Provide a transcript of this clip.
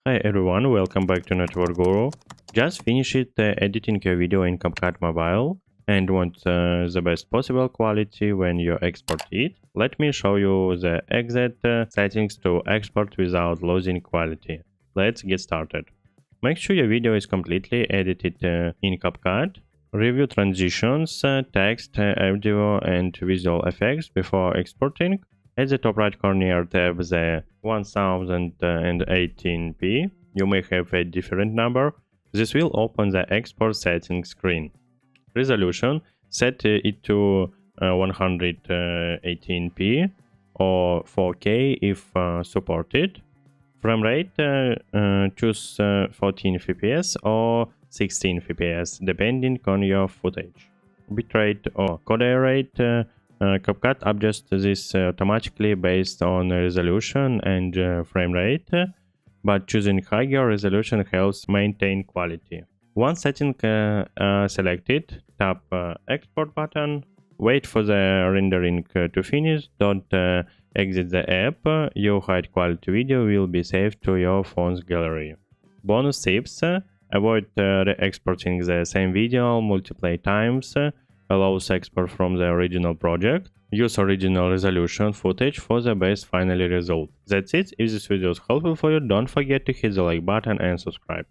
Hi everyone, welcome back to Network Guru. Just finished editing a video in CapCut Mobile and want the best possible quality when you export it. Let me show you the exact settings to export without losing quality. Let's get started. Make sure your video is completely edited in CapCut. Review transitions, text, audio and visual effects before exporting. At the top right corner tab the 1018p. You may have a different number. This will open the export settings screen. Resolution, set it to 118p or 4K if supported. Frame rate, choose 14 fps or 16 fps depending on your footage. Bitrate or code rate, CapCut adjusts this automatically based on resolution and frame rate, but choosing higher resolution helps maintain quality. Once setting selected, tap Export button. Wait for the rendering to finish. Don't exit the app. Your high quality video will be saved to your phone's gallery. Bonus tips: avoid re-exporting the same video multiple times. Allows export from the original project. Use original resolution footage for the best final result. That's it. If this video is helpful for you, don't forget to hit the like button and subscribe.